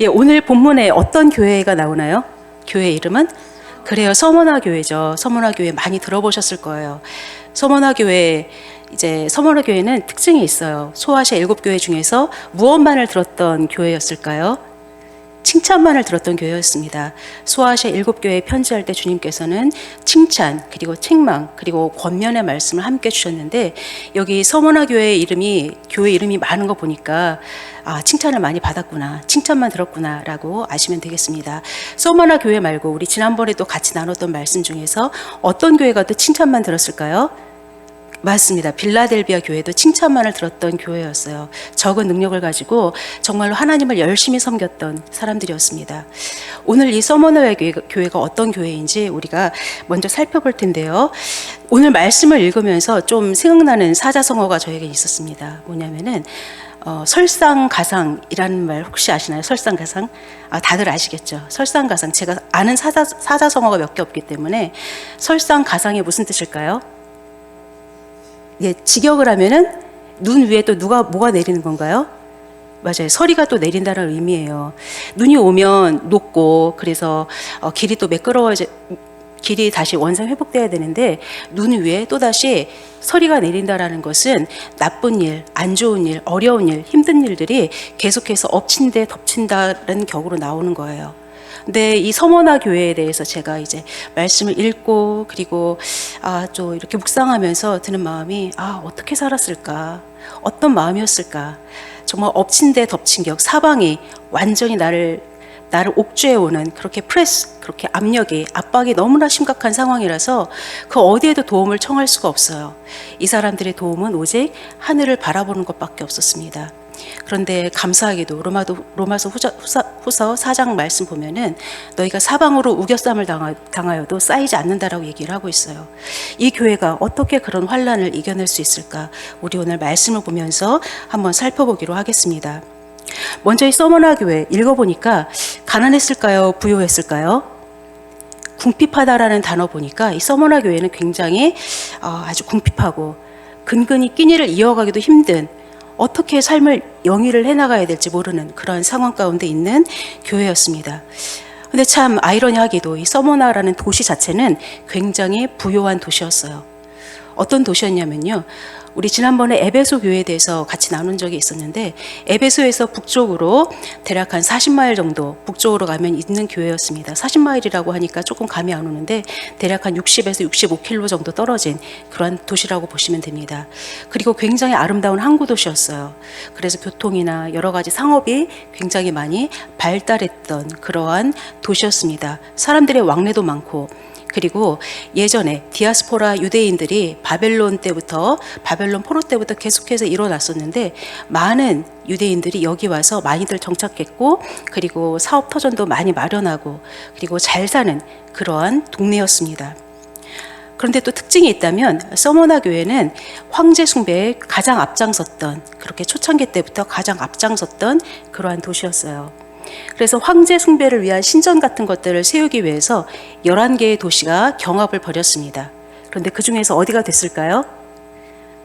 예, 오늘 본문에 어떤 교회가 나오나요? 교회 이름은? 그래요, 서머나 교회죠. 서머나 교회 많이 들어보셨을 거예요. 서머나 교회, 이제 서머나 교회는 특징이 있어요. 소아시아 7교회 중에서 무엇만을 들었던 교회였을까요? 칭찬만을 들었던 교회였습니다. 소아시아 7교회에 편지할 때 주님께서는 칭찬, 그리고 책망, 그리고 권면의 말씀을 함께 주셨는데, 여기 서머나 교회 이름이 많은 거 보니까 칭찬을 많이 받았구나, 칭찬만 들었구나 라고 아시면 되겠습니다. 서머나 교회 말고 우리 지난번에 또 같이 나눴던 말씀 중에서 어떤 교회가 또 칭찬만 들었을까요? 맞습니다. 빌라델비아 교회도 칭찬만을 들었던 교회였어요. 적은 능력을 가지고 정말로 하나님을 열심히 섬겼던 사람들이었습니다. 오늘 이 서머나 교회가 어떤 교회인지 우리가 먼저 살펴볼 텐데요. 오늘 말씀을 읽으면서 좀 생각나는 사자성어가 저에게 있었습니다. 뭐냐면은 설상가상이라는 말 혹시 아시나요? 설상가상? 다들 아시겠죠? 설상가상. 제가 아는 사자성어가 몇 개 없기 때문에 설상가상이 무슨 뜻일까요? 예, 직역을 하면은 눈 위에 또 뭐가 내리는 건가요? 맞아요. 서리가 또 내린다는 의미예요. 눈이 오면 녹고, 그래서 길이 또 길이 다시 원상 회복돼야 되는데, 눈 위에 또 다시 서리가 내린다라는 것은 나쁜 일, 안 좋은 일, 어려운 일, 힘든 일들이 계속해서 엎친 데 덮친다는 격으로 나오는 거예요. 근데 이 서머나 교회에 대해서 제가 이제 말씀을 읽고, 그리고 좀 이렇게 묵상하면서 드는 마음이, 어떻게 살았을까? 어떤 마음이었을까? 정말 엎친 데 덮친 격, 사방이 완전히 나를 옥죄해오는 그렇게 압박이 너무나 심각한 상황이라서 그 어디에도 도움을 청할 수가 없어요. 이 사람들의 도움은 오직 하늘을 바라보는 것밖에 없었습니다. 그런데 감사하게도 로마서 후서 4장 말씀 보면은 너희가 사방으로 우겨쌈을 당하여도 쌓이지 않는다라고 얘기를 하고 있어요. 이 교회가 어떻게 그런 환란을 이겨낼 수 있을까? 우리 오늘 말씀을 보면서 한번 살펴보기로 하겠습니다. 먼저 이 서머나 교회 읽어보니까 가난했을까요? 부유했을까요? 궁핍하다라는 단어 보니까 이 서머나 교회는 굉장히 아주 궁핍하고 근근히 끼니를 이어가기도 힘든, 어떻게 삶을 영위를 해나가야 될지 모르는 그런 상황 가운데 있는 교회였습니다. 근데 참 아이러니하게도 이 서머나라는 도시 자체는 굉장히 부유한 도시였어요. 어떤 도시였냐면요, 우리 지난번에 에베소 교회에 대해서 같이 나눈 적이 있었는데, 에베소에서 북쪽으로 대략 한 40마일 정도 북쪽으로 가면 있는 교회였습니다. 40마일이라고 하니까 조금 감이 안 오는데 대략 한 60에서 65km 정도 떨어진 그런 도시라고 보시면 됩니다. 그리고 굉장히 아름다운 항구 도시였어요. 그래서 교통이나 여러 가지 상업이 굉장히 많이 발달했던 그러한 도시였습니다. 사람들의 왕래도 많고, 그리고 예전에 디아스포라 유대인들이 바벨론 포로 때부터 계속해서 일어났었는데, 많은 유대인들이 여기 와서 많이들 정착했고, 그리고 사업 터전도 많이 마련하고, 그리고 잘 사는 그러한 동네였습니다. 그런데 또 특징이 있다면, 서머나 교회는 황제 숭배에 가장 앞장섰던, 그렇게 초창기 때부터 가장 앞장섰던 그러한 도시였어요. 그래서 황제 숭배를 위한 신전 같은 것들을 세우기 위해서 11개의 도시가 경합을 벌였습니다. 그런데 그 중에서 어디가 됐을까요?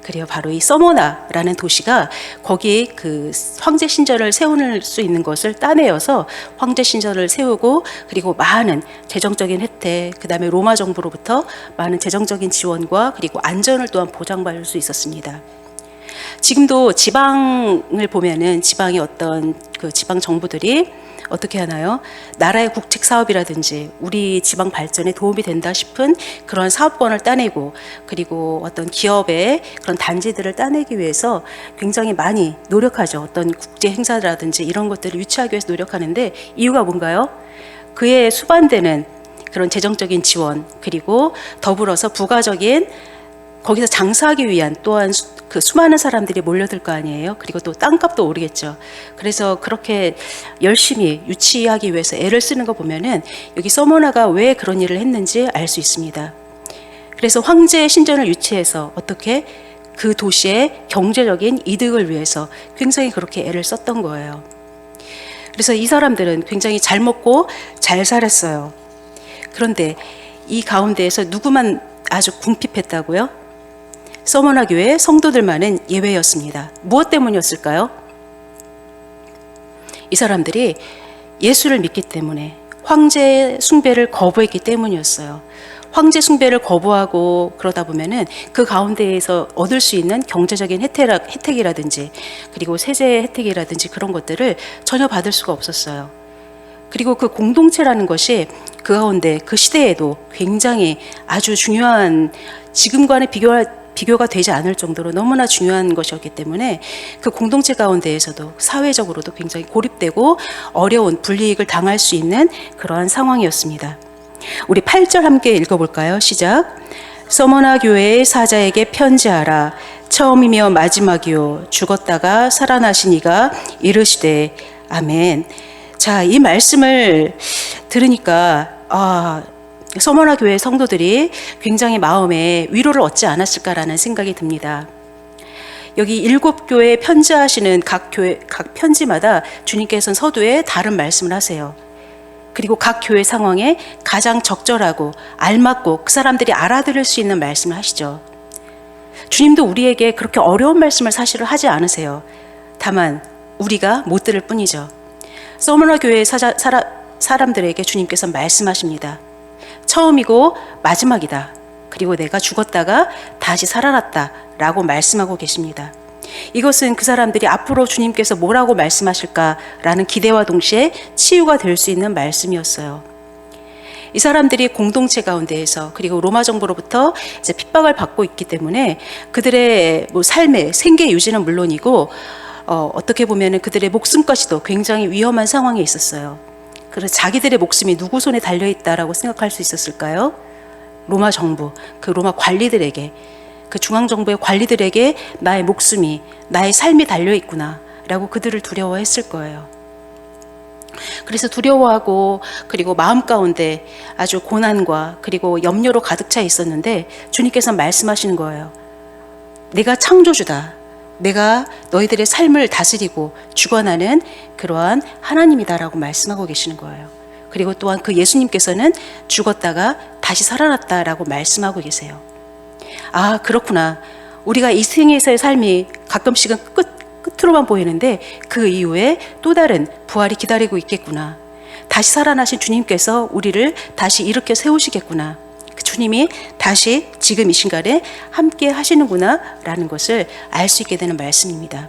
그래요, 바로 이 서머나라는 도시가 거기에 그 황제 신전을 세울 수 있는 것을 따내어서 황제 신전을 세우고, 그리고 많은 재정적인 혜택, 그 다음에 로마 정부로부터 많은 재정적인 지원과 그리고 안전을 또한 보장받을 수 있었습니다. 지금도 지방을 보면은 지방의 어떤 그 지방 정부들이 어떻게 하나요? 나라의 국책 사업이라든지 우리 지방 발전에 도움이 된다 싶은 그런 사업권을 따내고, 그리고 어떤 기업의 그런 단지들을 따내기 위해서 굉장히 많이 노력하죠. 어떤 국제 행사라든지 이런 것들을 유치하기 위해서 노력하는데, 이유가 뭔가요? 그에 수반되는 그런 재정적인 지원, 그리고 더불어서 부가적인 거기서 장사하기 위한 또한 그 수많은 사람들이 몰려들 거 아니에요. 그리고 또 땅값도 오르겠죠. 그래서 그렇게 열심히 유치하기 위해서 애를 쓰는 거 보면은 여기 서머나가 왜 그런 일을 했는지 알 수 있습니다. 그래서 황제 신전을 유치해서 어떻게 그 도시의 경제적인 이득을 위해서 굉장히 그렇게 애를 썼던 거예요. 그래서 이 사람들은 굉장히 잘 먹고 잘 살았어요. 그런데 이 가운데에서 누구만 아주 궁핍했다고요? 서머나 교회 성도들만은 예외였습니다. 무엇 때문이었을까요? 이 사람들이 예수를 믿기 때문에, 황제 숭배를 거부했기 때문이었어요. 황제 숭배를 거부하고 그러다 보면은 그 가운데에서 얻을 수 있는 경제적인 혜택이라든지 그리고 세제 혜택이라든지 그런 것들을 전혀 받을 수가 없었어요. 그리고 그 공동체라는 것이 그 가운데 그 시대에도 굉장히 아주 중요한, 지금과는 비교가 되지 않을 정도로 너무나 중요한 것이었기 때문에 그 공동체 가운데에서도 사회적으로도 굉장히 고립되고 어려운 불이익을 당할 수 있는 그러한 상황이었습니다. 우리 8절 함께 읽어볼까요? 시작. 서머나 교회의 사자에게 편지하라. 처음이며 마지막이요 죽었다가 살아나신 이가 이르시되 아멘. 자, 이 말씀을 들으니까 서머나 교회 성도들이 굉장히 마음에 위로를 얻지 않았을까라는 생각이 듭니다. 여기 7교회에 편지하시는 각 편지마다 주님께서는 서두에 다른 말씀을 하세요. 그리고 각 교회 상황에 가장 적절하고 알맞고 그 사람들이 알아들을 수 있는 말씀을 하시죠. 주님도 우리에게 그렇게 어려운 말씀을 사실을 하지 않으세요. 다만 우리가 못 들을 뿐이죠. 서머나 교회의 사람들에게 주님께서 말씀하십니다. 처음이고 마지막이다. 그리고 내가 죽었다가 다시 살아났다 라고 말씀하고 계십니다. 이것은 그 사람들이 앞으로 주님께서 뭐라고 말씀하실까라는 기대와 동시에 치유가 될 수 있는 말씀이었어요. 이 사람들이 공동체 가운데에서 그리고 로마 정부로부터 이제 핍박을 받고 있기 때문에 그들의 삶의 생계 유지는 물론이고 어떻게 보면은 그들의 목숨까지도 굉장히 위험한 상황에 있었어요. 그래서 자기들의 목숨이 누구 손에 달려 있다라고 생각할 수 있었을까요? 로마 정부, 그 로마 관리들에게, 그 중앙정부의 관리들에게 나의 목숨이, 나의 삶이 달려있구나라고 그들을 두려워했을 거예요. 그래서 두려워하고 그리고 마음 가운데 아주 고난과 그리고 염려로 가득 차 있었는데 주님께서 말씀하시는 거예요. 내가 창조주다. 내가 너희들의 삶을 다스리고 주관하는 그러한 하나님이다라고 말씀하고 계시는 거예요. 그리고 또한 그 예수님께서는 죽었다가 다시 살아났다라고 말씀하고 계세요. 아, 그렇구나. 우리가 이 생에서의 삶이 가끔씩은 끝으로만 보이는데 그 이후에 또 다른 부활이 기다리고 있겠구나. 다시 살아나신 주님께서 우리를 다시 일으켜 세우시겠구나. 주님이 다시 지금 이 순간에 함께 하시는구나 라는 것을 알 수 있게 되는 말씀입니다.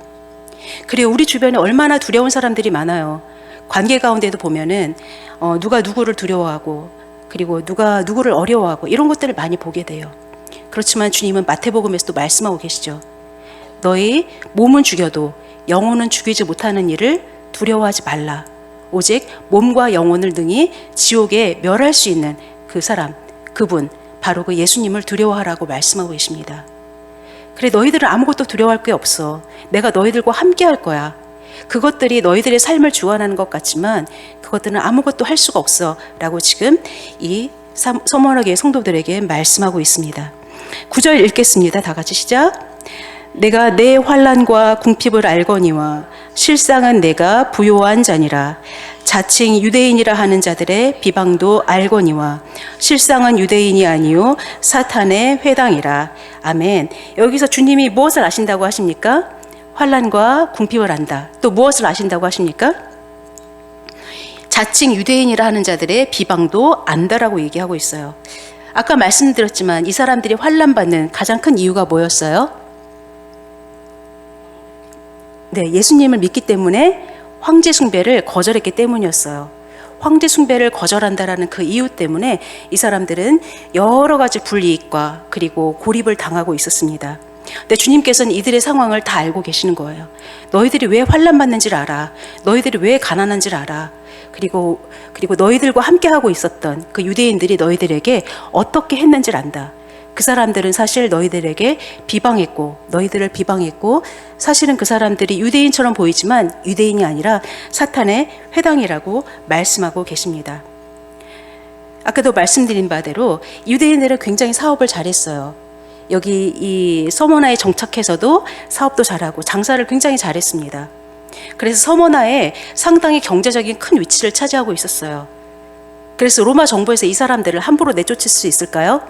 그리고 우리 주변에 얼마나 두려운 사람들이 많아요. 관계 가운데도 보면은 누가 누구를 두려워하고 그리고 누가 누구를 어려워하고 이런 것들을 많이 보게 돼요. 그렇지만 주님은 마태복음에서도 말씀하고 계시죠. 너희 몸은 죽여도 영혼은 죽이지 못하는 일을 두려워하지 말라. 오직 몸과 영혼을 능히 지옥에 멸할 수 있는 그 사람, 그분, 바로 그 예수님을 두려워하라고 말씀하고 계십니다. 그래, 너희들은 아무것도 두려워할 게 없어. 내가 너희들과 함께 할 거야. 그것들이 너희들의 삶을 주관하는 것 같지만 그것들은 아무것도 할 수가 없어 라고 지금 이 서머나 교회 성도들에게 말씀하고 있습니다. 9절 읽겠습니다. 다 같이 시작. 내가 내 환난과 궁핍을 알거니와 실상은 내가 부요한 자니라. 자칭 유대인이라 하는 자들의 비방도 알거니와 실상은 유대인이 아니요 사탄의 회당이라. 아멘. 여기서 주님이 무엇을 아신다고 하십니까? 환난과 궁핍을 안다. 또 무엇을 아신다고 하십니까? 자칭 유대인이라 하는 자들의 비방도 안다라고 얘기하고 있어요. 아까 말씀드렸지만 이 사람들이 환난받는 가장 큰 이유가 뭐였어요? 네, 예수님을 믿기 때문에 황제 숭배를 거절했기 때문이었어요. 황제 숭배를 거절한다라는 그 이유 때문에 이 사람들은 여러 가지 불이익과 그리고 고립을 당하고 있었습니다. 근데 주님께서는 이들의 상황을 다 알고 계시는 거예요. 너희들이 왜 환난 받는지를 알아. 너희들이 왜 가난한지를 알아. 그리고 너희들과 함께하고 있었던 그 유대인들이 너희들에게 어떻게 했는지를 안다. 그 사람들은 사실 너희들을 비방했고 사실은 그 사람들이 유대인처럼 보이지만 유대인이 아니라 사탄의 회당이라고 말씀하고 계십니다. 아까도 말씀드린 바대로 유대인들은 굉장히 사업을 잘했어요. 여기 이 서머나에 정착해서도 사업도 잘하고 장사를 굉장히 잘했습니다. 그래서 서머나에 상당히 경제적인 큰 위치를 차지하고 있었어요. 그래서 로마 정부에서 이 사람들을 함부로 내쫓을 수 있을까요?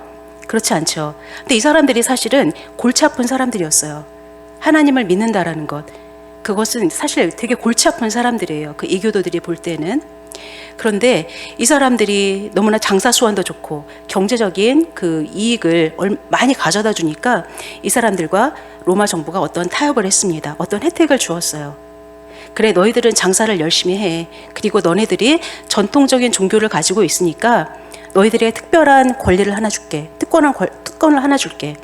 그렇지 않죠. 근데 이 사람들이 사실은 골치 아픈 사람들이었어요. 하나님을 믿는다라는 것, 그것은 사실 되게 골치 아픈 사람들이에요. 그 이교도들이 볼 때는. 그런데 이 사람들이 너무나 장사 수완도 좋고 경제적인 그 이익을 많이 가져다 주니까 이 사람들과 로마 정부가 어떤 타협을 했습니다. 어떤 혜택을 주었어요. 그래, 너희들은 장사를 열심히 해. 그리고 너네들이 전통적인 종교를 가지고 있으니까 너희들의 특별한 권리를 하나 줄게. 특권을 하나 줄게.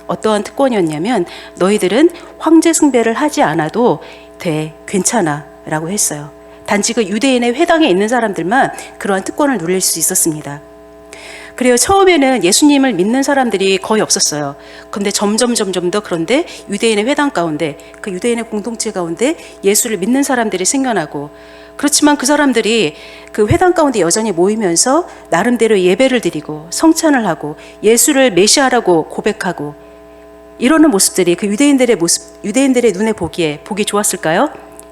어떠한 특권이었냐면 너희들은 황제 숭배를 하지 않아도 돼. 괜찮아. 라고 했어요. 단지 그 유대인의 회당에 있는 사람들만 그러한 특권을 누릴 수 있었습니다. 그래요. 처음에는 예수님을 믿는 사람들이 거의 없었어요. 그런데 점점 더 그런데 유대인의 회당 가운데, 그 유대인의 공동체 가운데 예수를 믿는 사람들이 생겨나고, 그렇지만 그 사람들이 그 회당 가운데 여전히 모이면서 나름대로 예배를 드리고 성찬을 하고 예수를 메시아라고 고백하고 이러는 모습들이 그 유대인들의 눈에 보기 좋았을까요?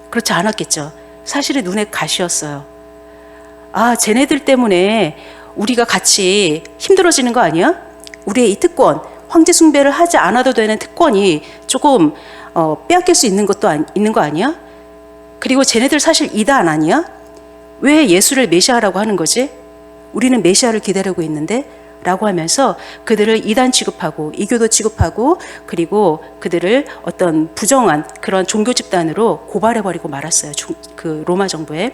그렇지 않았겠죠. 사실은 눈에 가시였어요. 아, 쟤네들 때문에 우리가 같이 힘들어지는 거 아니야? 우리의 이 특권, 황제 숭배를 하지 않아도 되는 특권이 조금 빼앗길 수 있는 거 아니야? 그리고 쟤네들 사실 이단 아니야? 왜 예수를 메시아라고 하는 거지? 우리는 메시아를 기다리고 있는데? 라고 하면서 그들을 이단 취급하고 이교도 취급하고 그리고 그들을 어떤 부정한 그런 종교 집단으로 고발해버리고 말았어요. 그 로마 정부에.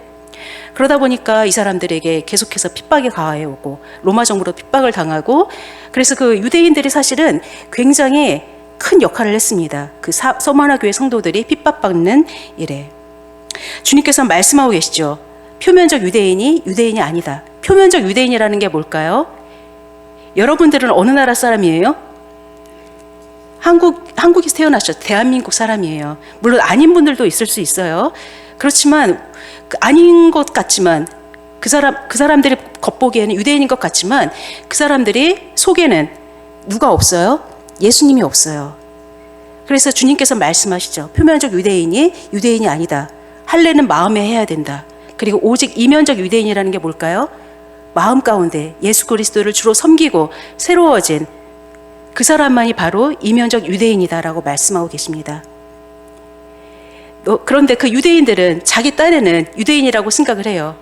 그러다 보니까 이 사람들에게 계속해서 핍박이 가해오고 로마 정부로 핍박을 당하고, 그래서 그 유대인들이 사실은 굉장히 큰 역할을 했습니다. 그 서머나 교회 성도들이 핍박받는 일에. 주님께서 말씀하고 계시죠. 표면적 유대인이 아니다. 표면적 유대인이라는 게 뭘까요? 여러분들은 어느 나라 사람이에요? 한국에서 태어나셨죠. 대한민국 사람이에요. 물론 아닌 분들도 있을 수 있어요. 그렇지만 아닌 것 같지만 그 사람들이 겉보기에는 유대인인 것 같지만 그 사람들이 속에는 누가 없어요? 예수님이 없어요. 그래서 주님께서 말씀하시죠. 표면적 유대인이 아니다. 할례는 마음에 해야 된다. 그리고 오직 이면적 유대인이라는 게 뭘까요? 마음 가운데 예수 그리스도를 주로 섬기고 새로워진 그 사람만이 바로 이면적 유대인이다라고 말씀하고 계십니다. 그런데 그 유대인들은 자기 딴에는 유대인이라고 생각을 해요.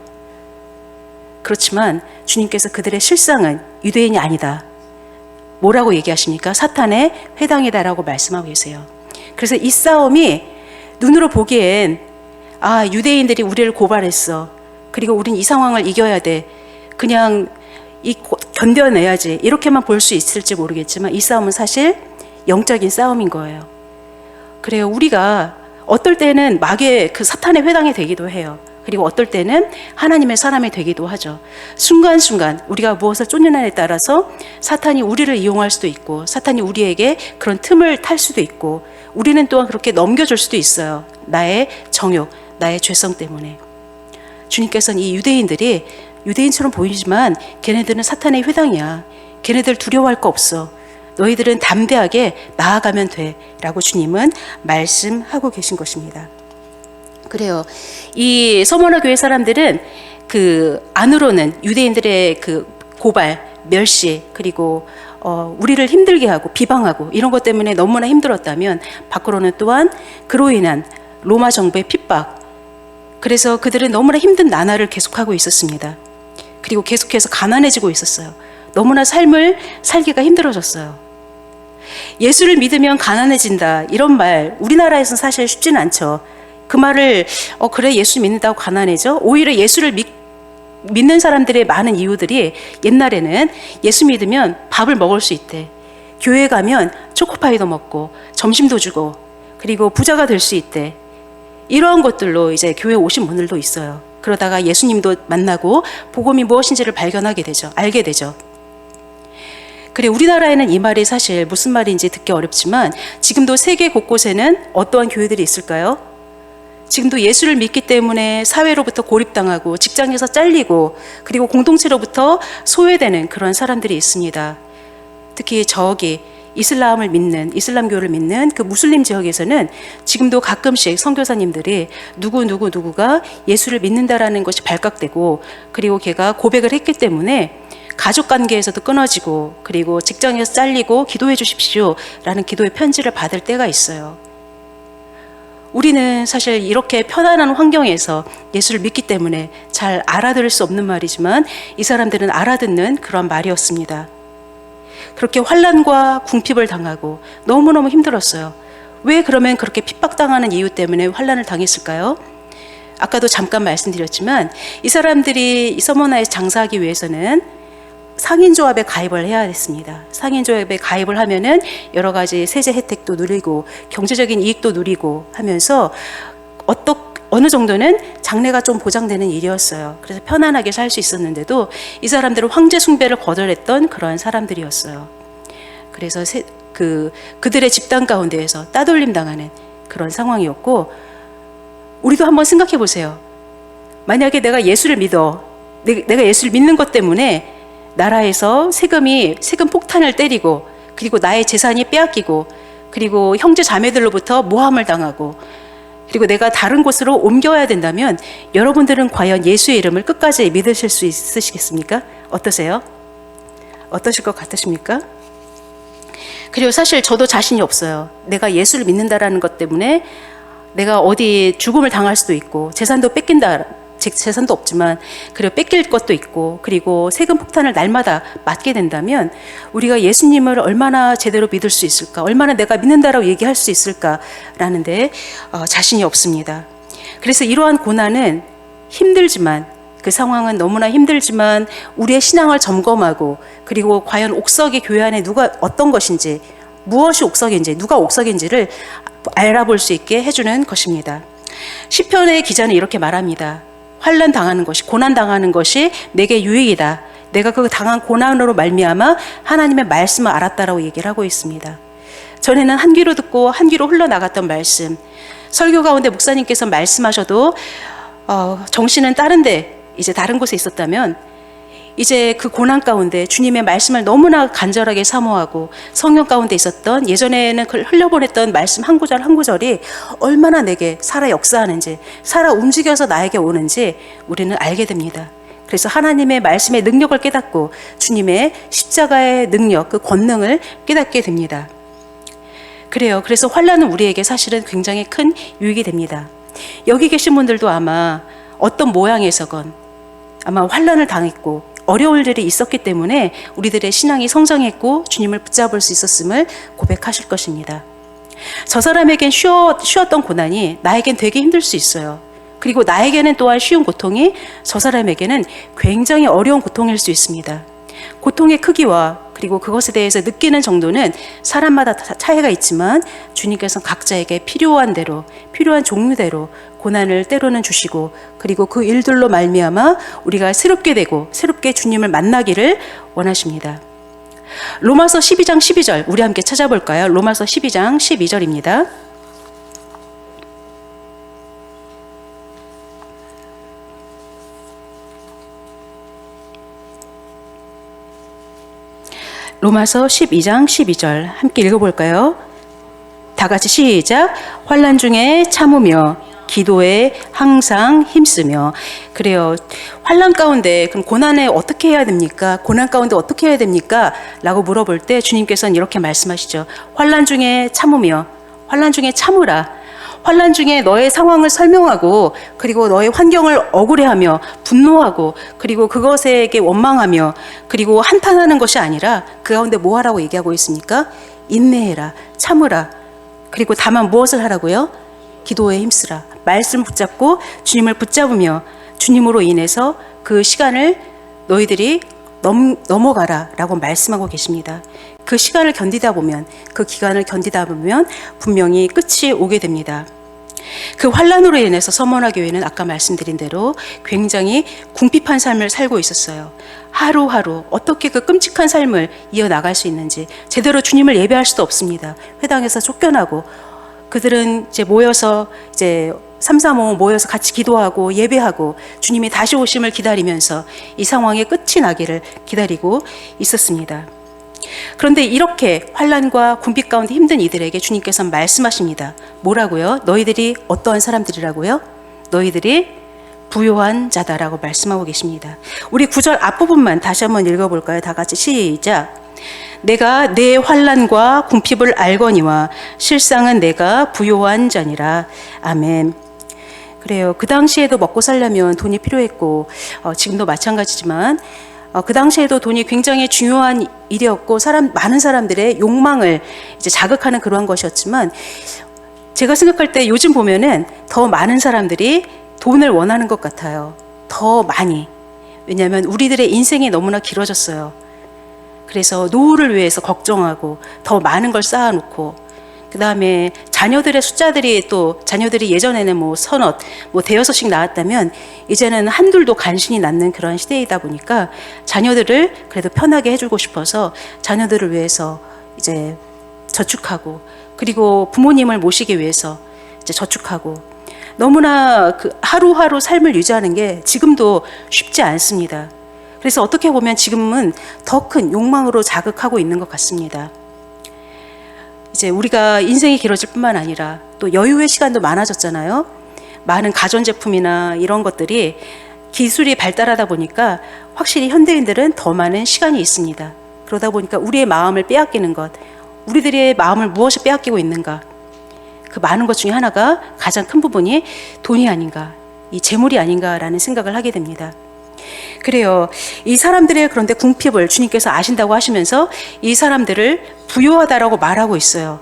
그렇지만 주님께서 그들의 실상은 유대인이 아니다. 뭐라고 얘기하십니까? 사탄의 회당이다라고 말씀하고 계세요. 그래서 이 싸움이 눈으로 보기엔 유대인들이 우리를 고발했어. 그리고 우린 이 상황을 이겨야 돼. 그냥 견뎌내야지. 이렇게만 볼 수 있을지 모르겠지만 이 싸움은 사실 영적인 싸움인 거예요. 그래요. 우리가 어떨 때는 마귀의 그 사탄의 회당이 되기도 해요. 그리고 어떨 때는 하나님의 사람이 되기도 하죠. 순간순간 우리가 무엇을 쫓느냐에 따라서 사탄이 우리를 이용할 수도 있고 사탄이 우리에게 그런 틈을 탈 수도 있고 우리는 또한 그렇게 넘겨줄 수도 있어요. 나의 정욕, 나의 죄성 때문에. 주님께서는 이 유대인들이 유대인처럼 보이지만 걔네들은 사탄의 회당이야. 걔네들 두려워할 거 없어. 너희들은 담대하게 나아가면 돼. 라고 주님은 말씀하고 계신 것입니다. 그래요. 이 서머나 교회 사람들은 그 안으로는 유대인들의 그 고발, 멸시, 그리고 우리를 힘들게 하고 비방하고 이런 것 때문에 너무나 힘들었다면 밖으로는 또한 그로 인한 로마 정부의 핍박, 그래서 그들은 너무나 힘든 나날을 계속하고 있었습니다. 그리고 계속해서 가난해지고 있었어요. 너무나 삶을 살기가 힘들어졌어요. 예수를 믿으면 가난해진다 이런 말 우리나라에서는 사실 쉽지는 않죠. 그 말을 그래 예수 믿는다고 가난해져? 오히려 예수를 믿는 사람들의 많은 이유들이 옛날에는 예수 믿으면 밥을 먹을 수 있대. 교회 가면 초코파이도 먹고 점심도 주고 그리고 부자가 될 수 있대. 이러한 것들로 이제 교회 오신 분들도 있어요. 그러다가 예수님도 만나고 복음이 무엇인지를 알게 되죠. 그래, 우리나라에는 이 말이 사실 무슨 말인지 듣기 어렵지만 지금도 세계 곳곳에는 어떠한 교회들이 있을까요? 지금도 예수를 믿기 때문에 사회로부터 고립당하고 직장에서 잘리고 그리고 공동체로부터 소외되는 그런 사람들이 있습니다. 특히 저기 이슬람교를 믿는 그 무슬림 지역에서는 지금도 가끔씩 선교사님들이 누구가 예수를 믿는다라는 것이 발각되고 그리고 걔가 고백을 했기 때문에 가족 관계에서도 끊어지고 그리고 직장에서 잘리고 기도해 주십시오 라는 기도의 편지를 받을 때가 있어요. 우리는 사실 이렇게 편안한 환경에서 예수를 믿기 때문에 잘 알아들을 수 없는 말이지만 이 사람들은 알아듣는 그런 말이었습니다. 그렇게 환난과 궁핍을 당하고 너무너무 힘들었어요. 왜 그러면 그렇게 핍박당하는 이유 때문에 환난을 당했을까요? 아까도 잠깐 말씀드렸지만 이 사람들이 이 서머나에서 장사하기 위해서는 상인조합에 가입을 해야 됐습니다. 상인조합에 가입을 하면은 여러 가지 세제 혜택도 누리고 경제적인 이익도 누리고 하면서 어느 정도는 장래가 좀 보장되는 일이었어요. 그래서 편안하게 살 수 있었는데도 이 사람들은 황제 숭배를 거절했던 그러한 사람들이었어요. 그래서 그들의 집단 가운데에서 따돌림 당하는 그런 상황이었고, 우리도 한번 생각해 보세요. 만약에 내가 예수를 믿어, 내가 예수를 믿는 것 때문에 나라에서 세금 폭탄을 때리고, 그리고 나의 재산이 빼앗기고, 그리고 형제 자매들로부터 모함을 당하고, 그리고 내가 다른 곳으로 옮겨야 된다면 여러분들은 과연 예수의 이름을 끝까지 믿으실 수 있으시겠습니까? 어떠세요? 어떠실 것 같으십니까? 그리고 사실 저도 자신이 없어요. 내가 예수를 믿는다라는 것 때문에 내가 어디 죽음을 당할 수도 있고, 재산도 뺏긴다, 재산도 없지만 그리고 뺏길 것도 있고, 그리고 세금 폭탄을 날마다 맞게 된다면 우리가 예수님을 얼마나 제대로 믿을 수 있을까, 얼마나 내가 믿는다라고 얘기할 수 있을까라는 데 자신이 없습니다. 그래서 이러한 고난은 힘들지만, 그 상황은 너무나 힘들지만 우리의 신앙을 점검하고, 그리고 과연 옥석의 교회 안에 누가 어떤 것인지, 무엇이 옥석인지, 누가 옥석인지를 알아볼 수 있게 해주는 것입니다. 시편의 기자는 이렇게 말합니다. 환난 당하는 것이, 고난 당하는 것이 내게 유익이다. 내가 그 당한 고난으로 말미암아 하나님의 말씀을 알았다라고 얘기를 하고 있습니다. 전에는 한 귀로 듣고 한 귀로 흘러나갔던 말씀, 설교 가운데 목사님께서 말씀하셔도 정신은 이제 다른 곳에 있었다면, 이제 그 고난 가운데 주님의 말씀을 너무나 간절하게 사모하고 성령 가운데 있었던, 예전에는 흘려보냈던 말씀 한 구절 한 구절이 얼마나 내게 살아 역사하는지, 살아 움직여서 나에게 오는지 우리는 알게 됩니다. 그래서 하나님의 말씀의 능력을 깨닫고 주님의 십자가의 능력, 그 권능을 깨닫게 됩니다. 그래요. 그래서 환난은 우리에게 사실은 굉장히 큰 유익이 됩니다. 여기 계신 분들도 아마 어떤 모양에서건 아마 환난을 당했고 어려울 일이 있었기 때문에 우리들의 신앙이 성장했고 주님을 붙잡을 수 있었음을 고백하실 것입니다. 저 사람에겐 쉬웠던 고난이 나에겐 되게 힘들 수 있어요. 그리고 나에게는 또한 쉬운 고통이 저 사람에게는 굉장히 어려운 고통일 수 있습니다. 고통의 크기와 그리고 그것에 대해서 느끼는 정도는 사람마다 차이가 있지만 주님께서는 각자에게 필요한 대로, 필요한 종류대로 고난을 때로는 주시고, 그리고 그 일들로 말미암아 우리가 새롭게 되고 새롭게 주님을 만나기를 원하십니다. 로마서 12장 12절 우리 함께 찾아볼까요? 로마서 12장 12절입니다. 로마서 12장 12절 함께 읽어볼까요? 다 같이 시작. 환난 중에 참으며 기도에 항상 힘쓰며. 그래요. 환난 가운데, 그럼 고난에 어떻게 해야 됩니까? 고난 가운데 어떻게 해야 됩니까? 라고 물어볼 때 주님께서는 이렇게 말씀하시죠. 환난 중에 참으며, 환난 중에 참으라. 환난 중에 너의 상황을 설명하고, 그리고 너의 환경을 억울해하며 분노하고, 그리고 그것에게 원망하며, 그리고 한탄하는 것이 아니라 그 가운데 뭐 하라고 얘기하고 있습니까? 인내해라, 참으라. 그리고 다만 무엇을 하라고요? 기도에 힘쓰라. 말씀 붙잡고 주님을 붙잡으며 주님으로 인해서 그 시간을 너희들이 넘어가라 라고 말씀하고 계십니다. 그 시간을 견디다 보면, 그 기간을 견디다 보면 분명히 끝이 오게 됩니다. 그 환난으로 인해서 서머나 교회는 아까 말씀드린 대로 굉장히 궁핍한 삶을 살고 있었어요. 하루하루 어떻게 그 끔찍한 삶을 이어나갈 수 있는지, 제대로 주님을 예배할 수도 없습니다. 회당에서 쫓겨나고, 그들은 이제 모여서 이제 335 모여서 같이 기도하고 예배하고 주님이 다시 오심을 기다리면서 이 상황의 끝이 나기를 기다리고 있었습니다. 그런데 이렇게 환난과 궁핍 가운데 힘든 이들에게 주님께서는 말씀하십니다. 뭐라고요? 너희들이 어떠한 사람들이라고요? 너희들이 부요한 자다라고 말씀하고 계십니다. 우리 9절 앞부분만 다시 한번 읽어볼까요? 다 같이 시작. 내가 내 환난과 궁핍을 알거니와 실상은 내가 부요한 자니라. 아멘. 그래요. 그 당시에도 먹고 살려면 돈이 필요했고 지금도 마찬가지지만 그 당시에도 돈이 굉장히 중요한 일이었고 많은 사람들의 욕망을 이제 자극하는 그러한 것이었지만 제가 생각할 때 요즘 보면은 더 많은 사람들이 돈을 원하는 것 같아요. 더 많이. 왜냐하면 우리들의 인생이 너무나 길어졌어요. 그래서 노후를 위해서 걱정하고 더 많은 걸 쌓아놓고 그 다음에 자녀들의 숫자들이 또 자녀들이 예전에는 뭐 서너, 뭐 대여섯씩 낳았다면 이제는 한둘도 간신히 낳는 그런 시대이다 보니까 자녀들을 그래도 편하게 해주고 싶어서 자녀들을 위해서 이제 저축하고 그리고 부모님을 모시기 위해서 이제 저축하고 너무나 그 하루하루 삶을 유지하는 게 지금도 쉽지 않습니다. 그래서 어떻게 보면 지금은 더 큰 욕망으로 자극하고 있는 것 같습니다. 이제 우리가 인생이 길어질 뿐만 아니라 또 여유의 시간도 많아졌잖아요. 많은 가전제품이나 이런 것들이 기술이 발달하다 보니까 확실히 현대인들은 더 많은 시간이 있습니다. 그러다 보니까 우리의 마음을 빼앗기는 것, 우리들의 마음을 무엇이 빼앗기고 있는가? 그 많은 것 중에 하나가 가장 큰 부분이 돈이 아닌가, 이 재물이 아닌가라는 생각을 하게 됩니다. 그래요. 이 사람들의 그런데 궁핍을 주님께서 아신다고 하시면서 이 사람들을 부요하다라고 말하고 있어요.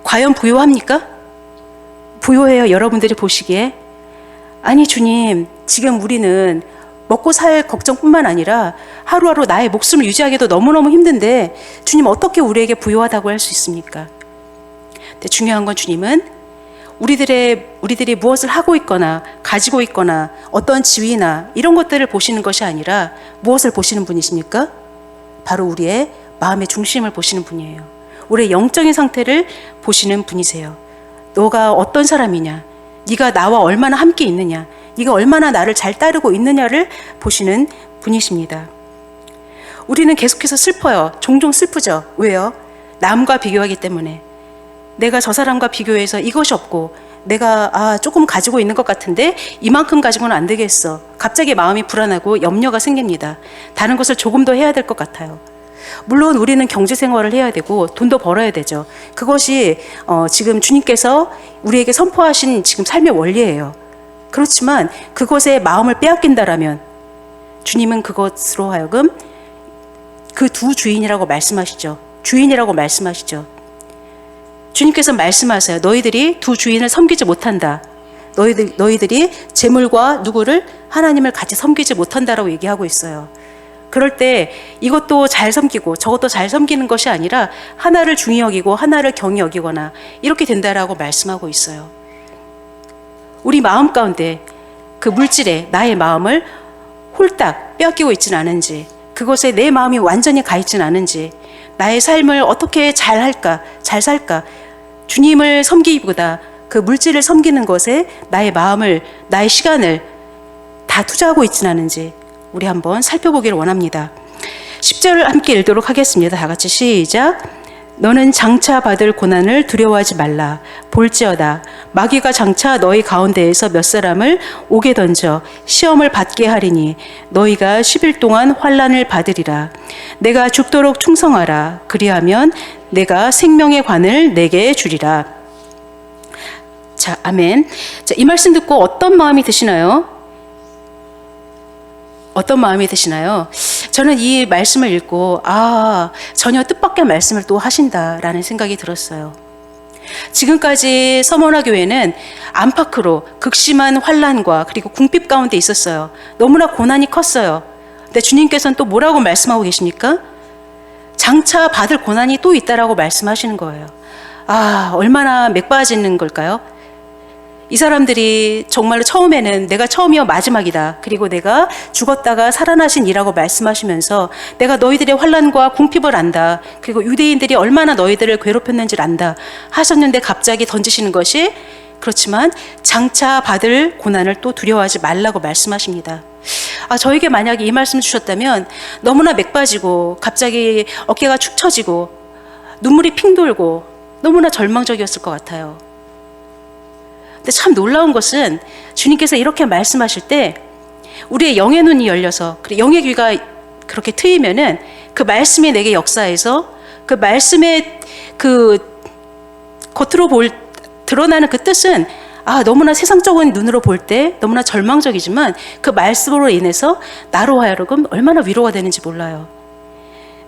과연 부요합니까? 부요해요, 여러분들이 보시기에? 아니 주님, 지금 우리는 먹고 살 걱정뿐만 아니라 하루하루 나의 목숨을 유지하기도 너무너무 힘든데 주님 어떻게 우리에게 부요하다고 할 수 있습니까? 근데 중요한 건 주님은 우리들이 무엇을 하고 있거나 가지고 있거나 어떤 지위나 이런 것들을 보시는 것이 아니라 무엇을 보시는 분이십니까? 바로 우리의 마음의 중심을 보시는 분이에요. 우리의 영적인 상태를 보시는 분이세요. 너가 어떤 사람이냐, 네가 나와 얼마나 함께 있느냐, 네가 얼마나 나를 잘 따르고 있느냐를 보시는 분이십니다. 우리는 계속해서 슬퍼요. 종종 슬프죠. 왜요? 남과 비교하기 때문에. 내가 저 사람과 비교해서 이것이 없고 내가 조금 가지고 있는 것 같은데 이만큼 가지고는 안 되겠어. 갑자기 마음이 불안하고 염려가 생깁니다. 다른 것을 조금 더 해야 될 것 같아요. 물론 우리는 경제 생활을 해야 되고 돈도 벌어야 되죠. 그것이 지금 주님께서 우리에게 선포하신 지금 삶의 원리예요. 그렇지만 그것에 마음을 빼앗긴다라면 주님은 그것으로 하여금 그 두 주인이라고 말씀하시죠. 주인이라고 말씀하시죠. 주님께서 말씀하세요. 너희들이 두 주인을 섬기지 못한다. 너희들이 재물과 누구를? 하나님을 같이 섬기지 못한다라고 얘기하고 있어요. 그럴 때 이것도 잘 섬기고 저것도 잘 섬기는 것이 아니라 하나를 중히 여기고 하나를 경히 여기거나 이렇게 된다라고 말씀하고 있어요. 우리 마음 가운데 그 물질에 나의 마음을 홀딱 빼앗기고 있지는 않은지, 그것에 내 마음이 완전히 가 있지는 않은지, 나의 삶을 어떻게 잘 할까, 잘 살까, 주님을 섬기기보다 그 물질을 섬기는 것에 나의 마음을, 나의 시간을 다 투자하고 있지는 않은지 우리 한번 살펴보기를 원합니다. 10절을 함께 읽도록 하겠습니다. 다 같이 시작. 너는 장차 받을 고난을 두려워하지 말라. 볼지어다 마귀가 장차 너희 가운데에서 몇 사람을 옥에 던져 시험을 받게 하리니 너희가 10일 동안 환난을 받으리라. 내가 죽도록 충성하라. 그리하면 내가 생명의 관을 내게 주리라. 자, 아멘. 자, 이 말씀 듣고 어떤 마음이 드시나요? 어떤 마음이 드시나요? 저는 이 말씀을 읽고 전혀 뜻밖의 말씀을 또 하신다라는 생각이 들었어요. 지금까지 서머나 교회는 안팎으로 극심한 환난과 그리고 궁핍 가운데 있었어요. 너무나 고난이 컸어요. 근데 주님께서는 또 뭐라고 말씀하고 계십니까? 장차 받을 고난이 또 있다라고 말씀하시는 거예요. 얼마나 맥 빠지는 걸까요? 이 사람들이 정말로 처음에는 내가 처음이요 마지막이다. 그리고 내가 죽었다가 살아나신 이라고 말씀하시면서 내가 너희들의 환난과 궁핍을 안다. 그리고 유대인들이 얼마나 너희들을 괴롭혔는지를 안다 하셨는데 갑자기 던지시는 것이 그렇지만 장차 받을 고난을 또 두려워하지 말라고 말씀하십니다. 저에게 만약에 이 말씀을 주셨다면 너무나 맥 빠지고 갑자기 어깨가 축 처지고 눈물이 핑 돌고 너무나 절망적이었을 것 같아요. 근데 참 놀라운 것은 주님께서 이렇게 말씀하실 때 우리의 영의 눈이 열려서 영의 귀가 그렇게 트이면은 그 말씀이 내게 역사해서 그 말씀의 그 겉으로 드러나는 그 뜻은 너무나 세상적인 눈으로 볼 때 너무나 절망적이지만 그 말씀으로 인해서 나로 하여금 얼마나 위로가 되는지 몰라요.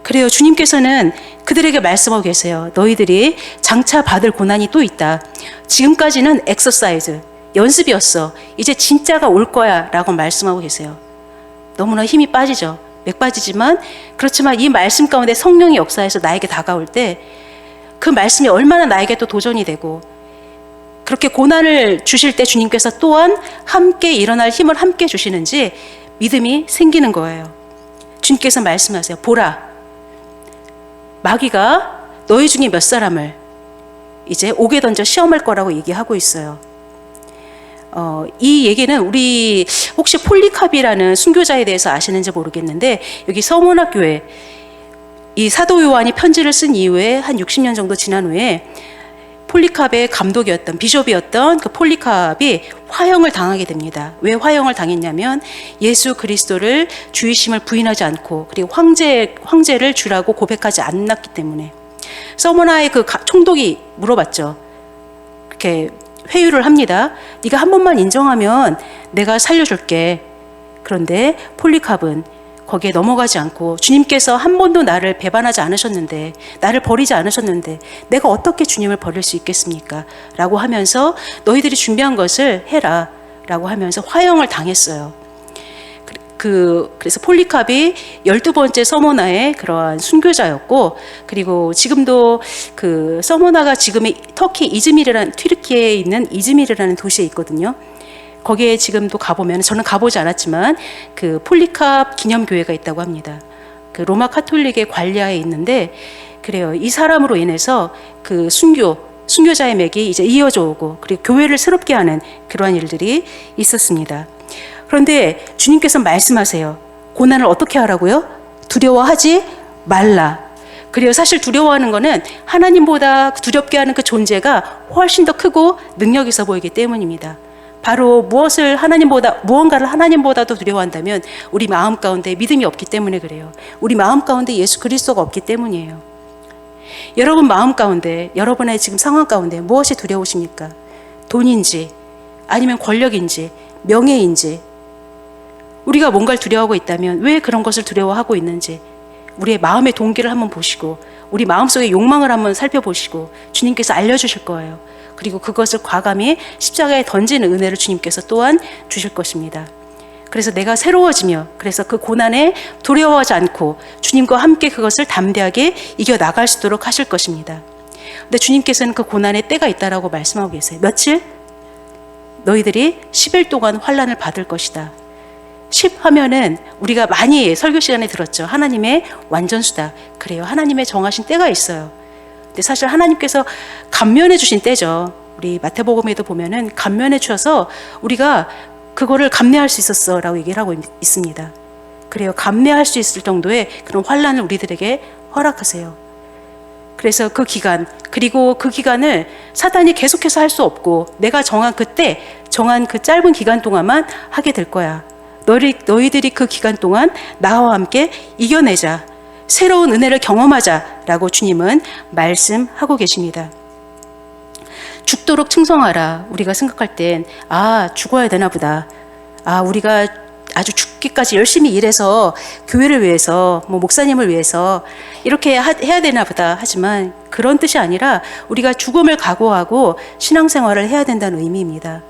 그래요. 주님께서는 그들에게 말씀하고 계세요. 너희들이 장차 받을 고난이 또 있다. 지금까지는 엑서사이즈, 연습이었어. 이제 진짜가 올 거야 라고 말씀하고 계세요. 너무나 힘이 빠지죠. 맥 빠지지만 그렇지만 이 말씀 가운데 성령의 역사에서 나에게 다가올 때 그 말씀이 얼마나 나에게 또 도전이 되고 그렇게 고난을 주실 때 주님께서 또한 함께 일어날 힘을 함께 주시는지 믿음이 생기는 거예요. 주님께서 말씀하세요. 보라, 마귀가 너희 중에 몇 사람을 이제 옥에 던져 시험할 거라고 얘기하고 있어요. 이 얘기는 우리 혹시 폴리캅이라는 순교자에 대해서 아시는지 모르겠는데 여기 서문학 교회 이 사도 요한이 편지를 쓴 이후에 한 60년 정도 지난 후에 폴리캅의 감독이었던 비숍이었던 그 폴리캅이 화형을 당하게 됩니다. 왜 화형을 당했냐면 예수 그리스도를 주이심을 부인하지 않고 그리고 황제를 주라고 고백하지 않았기 때문에 서머나의 그 총독이 물어봤죠. 이렇게 회유를 합니다. 네가 한 번만 인정하면 내가 살려줄게. 그런데 폴리캅은 거기에 넘어가지 않고 주님께서 한 번도 나를 배반하지 않으셨는데 나를 버리지 않으셨는데 내가 어떻게 주님을 버릴 수 있겠습니까? 라고 하면서 너희들이 준비한 것을 해라 라고 하면서 화형을 당했어요. 그래서 폴리캅이 12번째 서머나의 그러한 순교자였고 그리고 지금도 그 서머나가 지금의 튀르키예에 있는 이즈밀이라는 도시에 있거든요. 거기에 지금도 가보면 저는 가보지 않았지만 그 폴리캅 기념교회가 있다고 합니다. 그 로마 카톨릭의 관리하에 있는데 그래요. 이 사람으로 인해서 그 순교자의 맥이 이제 이어져 오고 그리고 교회를 새롭게 하는 그러한 일들이 있었습니다. 그런데 주님께서 말씀하세요. 고난을 어떻게 하라고요? 두려워하지 말라. 그리고 사실 두려워하는 것은 하나님보다 두렵게 하는 그 존재가 훨씬 더 크고 능력 있어 보이기 때문입니다. 바로 무언가를 하나님보다도 두려워한다면 우리 마음 가운데 믿음이 없기 때문에 그래요. 우리 마음 가운데 예수 그리스도가 없기 때문이에요. 여러분 마음 가운데, 여러분의 지금 상황 가운데 무엇이 두려우십니까? 돈인지, 아니면 권력인지, 명예인지, 우리가 뭔가를 두려워하고 있다면 왜 그런 것을 두려워하고 있는지 우리의 마음의 동기를 한번 보시고 우리 마음속의 욕망을 한번 살펴보시고 주님께서 알려주실 거예요. 그리고 그것을 과감히 십자가에 던지는 은혜를 주님께서 또한 주실 것입니다. 그래서 내가 새로워지며 그래서 그 고난에 두려워하지 않고 주님과 함께 그것을 담대하게 이겨나갈 수 있도록 하실 것입니다. 근데 주님께서는 그 고난의 때가 있다라고 말씀하고 계세요. 며칠? 너희들이 10일 동안 환난을 받을 것이다. 10 하면은 우리가 많이 설교 시간에 들었죠. 하나님의 완전수다. 그래요. 하나님의 정하신 때가 있어요. 근데 사실 하나님께서 감면해 주신 때죠. 우리 마태복음에도 보면은 감면해 주셔서 우리가 그거를 감내할 수 있었어 라고 얘기를 하고 있습니다. 그래요. 감내할 수 있을 정도의 그런 환난을 우리들에게 허락하세요. 그래서 그 기간, 그리고 그 기간을 사단이 계속해서 할 수 없고 내가 정한 그 짧은 기간 동안만 하게 될 거야. 너희들이 그 기간 동안 나와 함께 이겨내자. 새로운 은혜를 경험하자라고 주님은 말씀하고 계십니다. 죽도록 충성하라. 우리가 생각할 땐 죽어야 되나 보다. 우리가 아주 죽기까지 열심히 일해서 교회를 위해서 목사님을 위해서 이렇게 해야 되나 보다 하지만 그런 뜻이 아니라 우리가 죽음을 각오하고 신앙생활을 해야 된다는 의미입니다.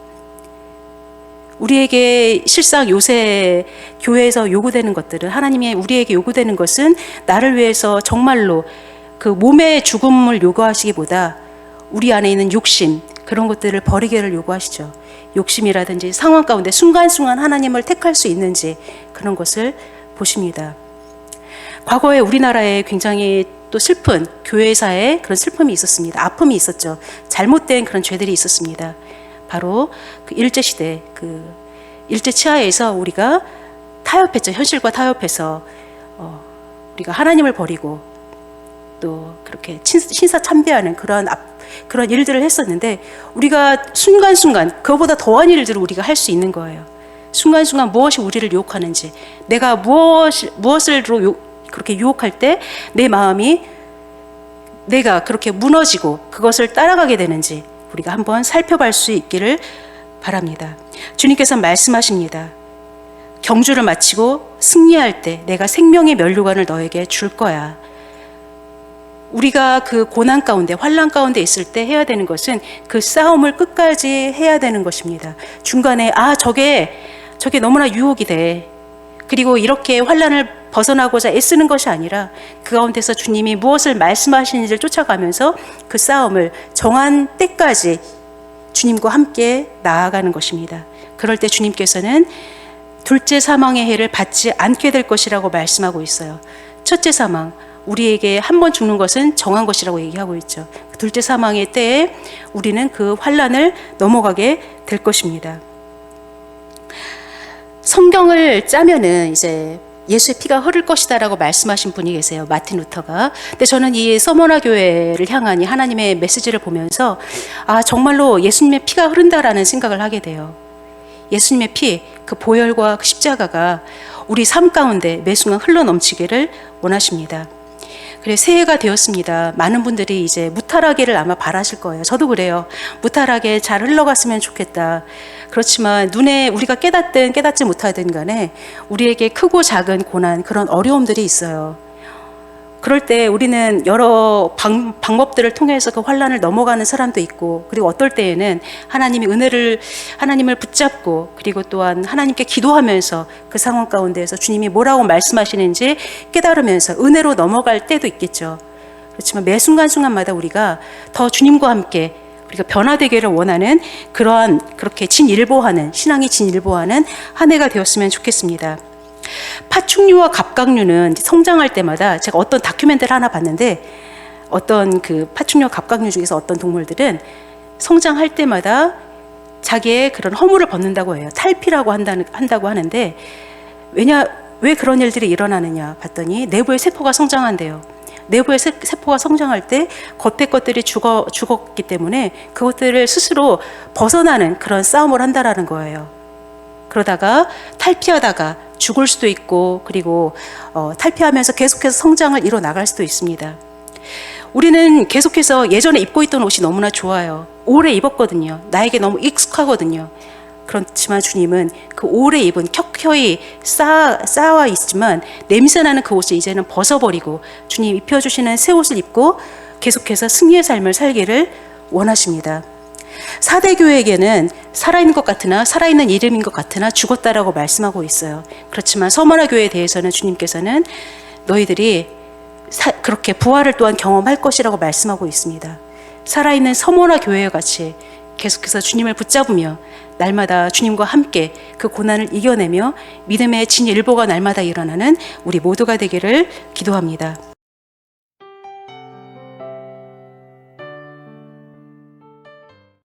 우리에게 실상 요새 교회에서 요구되는 것들은 하나님의 우리에게 요구되는 것은 나를 위해서 정말로 그 몸의 죽음을 요구하시기보다 우리 안에 있는 욕심 그런 것들을 버리기를 요구하시죠. 욕심이라든지 상황 가운데 순간순간 하나님을 택할 수 있는지 그런 것을 보십니다. 과거에 우리나라에 굉장히 또 슬픈 교회사에 그런 슬픔이 있었습니다. 아픔이 있었죠. 잘못된 그런 죄들이 있었습니다. 바로 그 일제시대, 그 일제치하에서 우리가 타협했죠. 현실과 타협해서 우리가 하나님을 버리고 또 그렇게 신사참배하는 그런 일들을 했었는데 우리가 순간순간 그거보다 더한 일들을 우리가 할 수 있는 거예요. 순간순간 무엇이 우리를 유혹하는지 내가 무엇으로 그렇게 유혹할 때 내 마음이 내가 그렇게 무너지고 그것을 따라가게 되는지 우리가 한번 살펴볼 수 있기를 바랍니다. 주님께서 말씀하십니다. 경주를 마치고 승리할 때 내가 생명의 면류관을 너에게 줄 거야. 우리가 그 고난 가운데, 환난 가운데 있을 때 해야 되는 것은 그 싸움을 끝까지 해야 되는 것입니다. 중간에 저게 너무나 유혹이 돼. 그리고 이렇게 환난을 벗어나고자 애쓰는 것이 아니라 그 가운데서 주님이 무엇을 말씀하시는지를 쫓아가면서 그 싸움을 정한 때까지 주님과 함께 나아가는 것입니다. 그럴 때 주님께서는 둘째 사망의 해를 받지 않게 될 것이라고 말씀하고 있어요. 첫째 사망, 우리에게 한 번 죽는 것은 정한 것이라고 얘기하고 있죠. 둘째 사망의 때에 우리는 그 환난을 넘어가게 될 것입니다. 성경을 짜면은 이제 예수의 피가 흐를 것이다라고 말씀하신 분이 계세요. 마틴 루터가. 근데 저는 이 서머나 교회를 향한 이 하나님의 메시지를 보면서 정말로 예수님의 피가 흐른다라는 생각을 하게 돼요. 예수님의 피, 그 보혈과 그 십자가가 우리 삶 가운데 매 순간 흘러넘치기를 원하십니다. 그래, 새해가 되었습니다. 많은 분들이 이제 무탈하기를 아마 바라실 거예요. 저도 그래요. 무탈하게 잘 흘러갔으면 좋겠다. 그렇지만 눈에 우리가 깨닫든 깨닫지 못하든 간에 우리에게 크고 작은 고난, 그런 어려움들이 있어요. 그럴 때 우리는 여러 방법들을 통해서 그 환난을 넘어가는 사람도 있고, 그리고 어떨 때에는 하나님을 붙잡고, 그리고 또한 하나님께 기도하면서 그 상황 가운데에서 주님이 뭐라고 말씀하시는지 깨달으면서 은혜로 넘어갈 때도 있겠죠. 그렇지만 매 순간순간마다 우리가 더 주님과 함께 우리가 변화되기를 원하는 그렇게 신앙이 진일보하는 한 해가 되었으면 좋겠습니다. 파충류와 갑각류는 성장할 때마다, 제가 어떤 다큐멘터리를 하나 봤는데, 어떤 그 파충류와 갑각류 중에서 어떤 동물들은 성장할 때마다 자기의 그런 허물을 벗는다고 해요. 탈피라고 한다고 하는데, 왜 그런 일들이 일어나느냐 봤더니 내부의 세포가 성장한대요. 내부의 세포가 성장할 때 겉의 것들이 죽었기 때문에 그것들을 스스로 벗어나는 그런 싸움을 한다라는 거예요. 그러다가 탈피하다가 죽을 수도 있고, 그리고 탈피하면서 계속해서 성장을 이뤄 나갈 수도 있습니다. 우리는 계속해서 예전에 입고 있던 옷이 너무나 좋아요. 오래 입었거든요. 나에게 너무 익숙하거든요. 그렇지만 주님은 그 오래 입은 켜켜이 쌓아 있지만 냄새나는 그 옷을 이제는 벗어버리고 주님 입혀주시는 새 옷을 입고 계속해서 승리의 삶을 살기를 원하십니다. 사대교회에게는 살아있는 것 같으나, 살아있는 이름인 것 같으나 죽었다라고 말씀하고 있어요. 그렇지만 서머나 교회에 대해서는 주님께서는 너희들이 그렇게 부활을 또한 경험할 것이라고 말씀하고 있습니다. 살아있는 서머나 교회와 같이 계속해서 주님을 붙잡으며 날마다 주님과 함께 그 고난을 이겨내며 믿음의 진일보가 날마다 일어나는 우리 모두가 되기를 기도합니다.